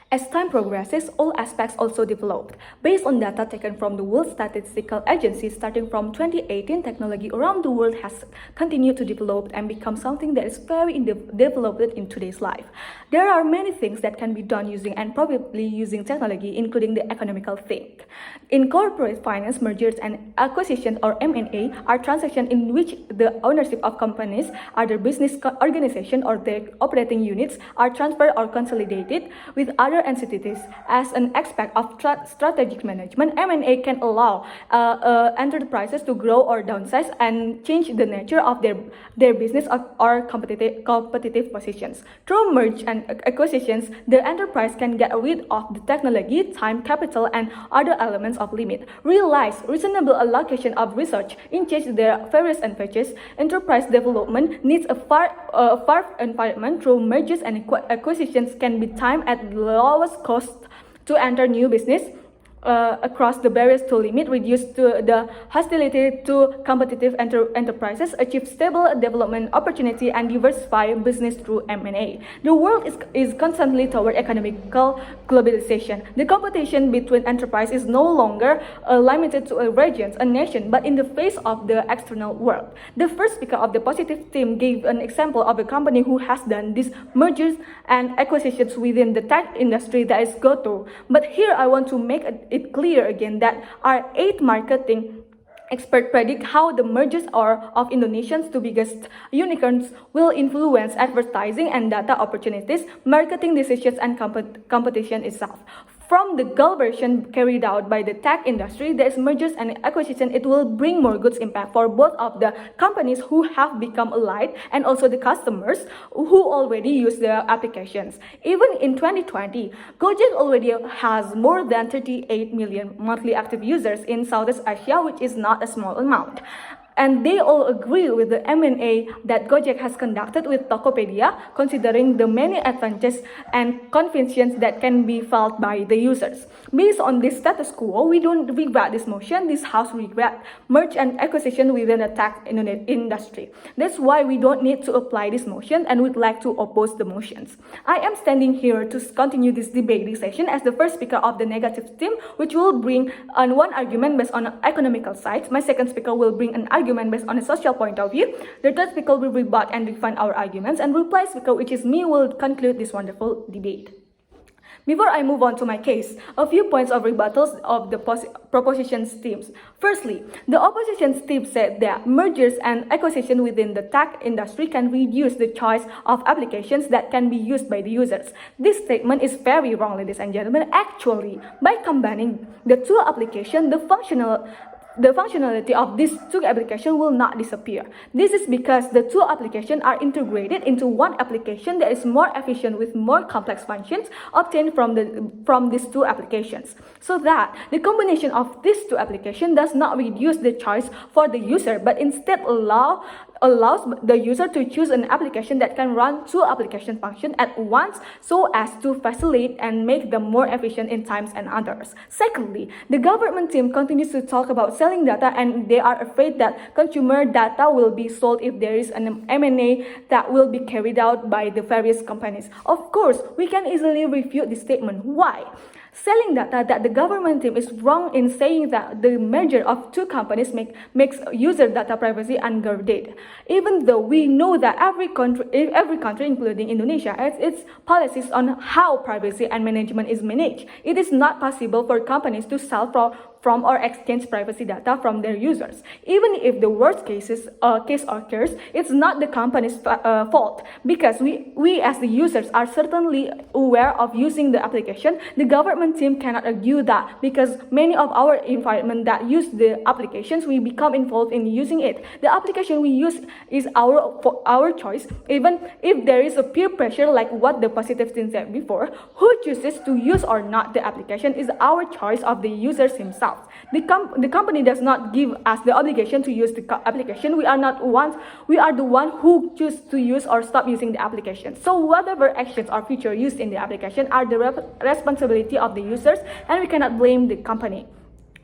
As time progresses, all aspects also developed. Based on data taken from the World Statistical Agency starting from 2018, technology around the world has continued to develop and become something that is very developed in today's life. There are many things that can be done using and probably using technology, including the economical thing. In corporate finance, mergers and acquisitions or M&A are transactions in which the ownership of companies, other business organizations or their operating units are transferred or consolidated with other entities. As an aspect of strategic management, M&A can allow enterprises to grow or downsize and change the nature of their business or competitive positions. Through merge and acquisitions, the enterprise can get rid of the technology, time, capital, and other elements of limit. Realize reasonable allocation of research in their various advantages. Enterprise development needs a far environment. Through mergers and acquisitions can be timed at the lowest cost to enter new business across the barriers to limit, reduce to the hostility to competitive enterprises, achieve stable development opportunity, and diversify business through M&A. The world is constantly toward economical globalization. The competition between enterprises is no longer limited to a region, a nation, but in the face of the external world. The first speaker of the positive team gave an example of a company who has done these mergers and acquisitions within the tech industry, that is GoTo. But here I want to make it clear again that our 8 marketing experts predict how the mergers of Indonesia's 2 biggest unicorns will influence advertising and data opportunities, marketing decisions, and competition itself. From the collaboration carried out by the tech industry, there's mergers and acquisition, it will bring more goods impact for both of the companies who have become allied and also the customers who already use their applications. Even in 2020, Gojek already has more than 38 million monthly active users in Southeast Asia, which is not a small amount. And they all agree with the M&A that Gojek has conducted with Tokopedia, considering the many advantages and convenience that can be felt by the users. Based on this status quo, we don't regret this motion. This house regret merge and acquisition within the tech industry. That's why we don't need to apply this motion and would like to oppose the motions. I am standing here to continue this debating session as the first speaker of the negative team, which will bring on one argument based on economical side. My second speaker will bring an argument based on a social point of view. The third speaker will rebut and refine our arguments, and reply speaker, which is me, will conclude this wonderful debate. Before I move on to my case, a few points of rebuttals of the proposition's teams. Firstly, the opposition's team said that mergers and acquisition within the tech industry can reduce the choice of applications that can be used by the users. This statement is very wrong, ladies and gentlemen. Actually, by combining the 2 applications, the functionality of these 2 applications will not disappear. This is because the 2 applications are integrated into one application that is more efficient with more complex functions obtained from these 2 applications. So that the combination of these 2 applications does not reduce the choice for the user, but instead allows the user to choose an application that can run 2 application functions at once, so as to facilitate and make them more efficient in times and others. Secondly, the government team continues to talk about selling data, and they are afraid that consumer data will be sold if there is an M&A that will be carried out by the various companies. Of course, we can easily refute this statement. Why? Selling data, that the government team is wrong in saying that the merger of 2 companies makes user data privacy unguarded. Even though we know that every country, including Indonesia, has its policies on how privacy and management is managed, it is not possible for companies to sell from or exchange privacy data from their users. Even if the worst case occurs, it's not the company's fault, because we as the users are certainly aware of using the application. The government team cannot argue that because many of our environment that use the applications, we become involved in using it. The application we use is our choice. Even if there is a peer pressure, like what the positive team said before, who chooses to use or not the application is our choice of the users himself. The company does not give us the obligation to use the application. We are the one who choose to use or stop using the application. So whatever actions or feature used in the application are the responsibility of the users, and we cannot blame the company.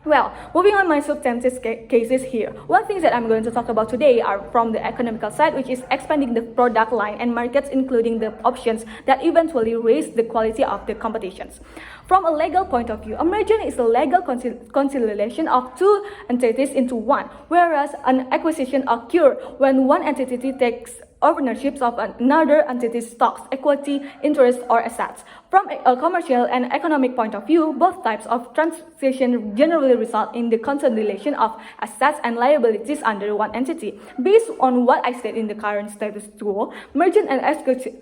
Well, moving on my substantive cases here. One thing that I'm going to talk about today are from the economical side, which is expanding the product line and markets, including the options that eventually raise the quality of the competitions. From a legal point of view, a merger is a legal consolidation of two entities into one, whereas an acquisition occurs when one entity takes ownership of another entity's stocks, equity, interest, or assets. From a commercial and economic point of view, both types of transaction generally result in the consolidation of assets and liabilities under one entity. Based on what I said in the current status quo, merger and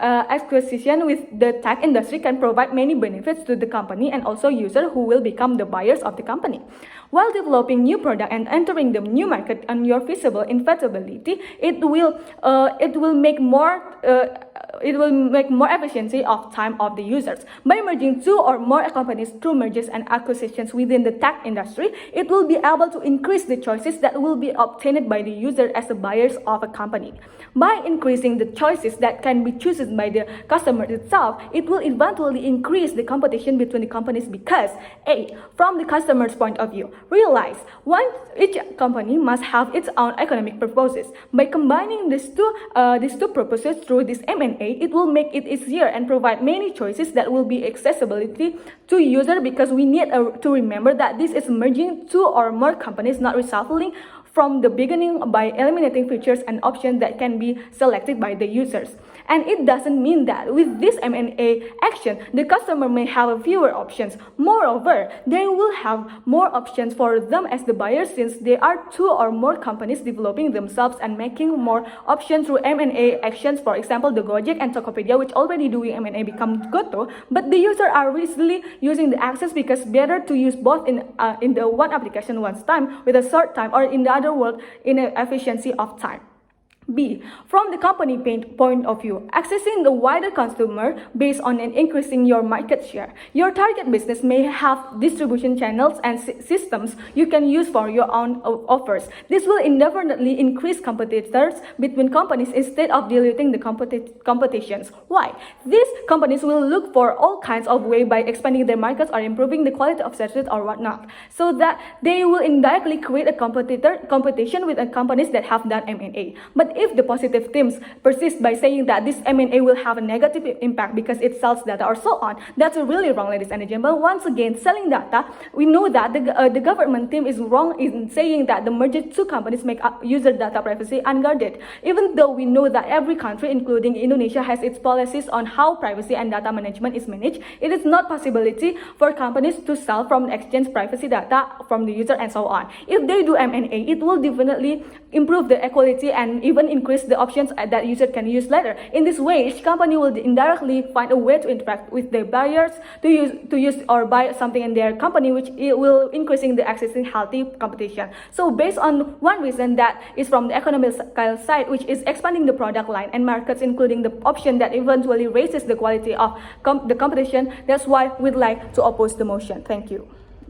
acquisition with the tech industry can provide many benefits to the company and also users who will become the buyers of the company. While developing new product and entering the new market on your feasible inevitability, it will make more efficiency of time of the users. By merging two or more companies through mergers and acquisitions within the tech industry, it will be able to increase the choices that will be obtained by the user as the buyers of a company. By increasing the choices that can be chosen by the customer itself, it will eventually increase the competition between the companies because A. From the customer's point of view, realize each company must have its own economic purposes. By combining these two purposes through this M&A, it will make it easier and provide many choices that will be accessibility to user, because we need to remember that this is merging two or more companies, not reshuffling from the beginning by eliminating features and options that can be selected by the users. And it doesn't mean that with this M&A action, the customer may have fewer options. Moreover, they will have more options for them as the buyers, since there are two or more companies developing themselves and making more options through M&A actions. For example, the Gojek and Tokopedia, which already doing M&A, become GoTo, but the user are easily using the access because better to use both in the one application one time with a short time, or in the other word, in an efficiency of time. B. From the company point of view, accessing the wider consumer based on an increasing your market share. Your target business may have distribution channels and systems you can use for your own offers. This will indefinitely increase competitors between companies instead of diluting the competitions. Why? These companies will look for all kinds of ways by expanding their markets or improving the quality of services or whatnot, so that they will indirectly create a competition with companies that have done M&A. But if the positive themes persist by saying that this M&A will have a negative impact because it sells data or so on, that's really wrong, ladies and gentlemen. Once again, selling data, we know that the government team is wrong in saying that the merged two companies make user data privacy unguarded. Even though we know that every country, including Indonesia, has its policies on how privacy and data management is managed, it is not possibility for companies to sell from exchange privacy data from the user and so on. If they do M&A, it will definitely improve the equality and even increase the options that user can use later. In this way, each company will indirectly find a way to interact with their buyers to use or buy something in their company, which it will increasing the accessing healthy competition. So based on one reason that is from the economical side, which is expanding the product line and markets, including the option that eventually raises the quality of the competition, that's why we'd like to oppose the motion. Thank you.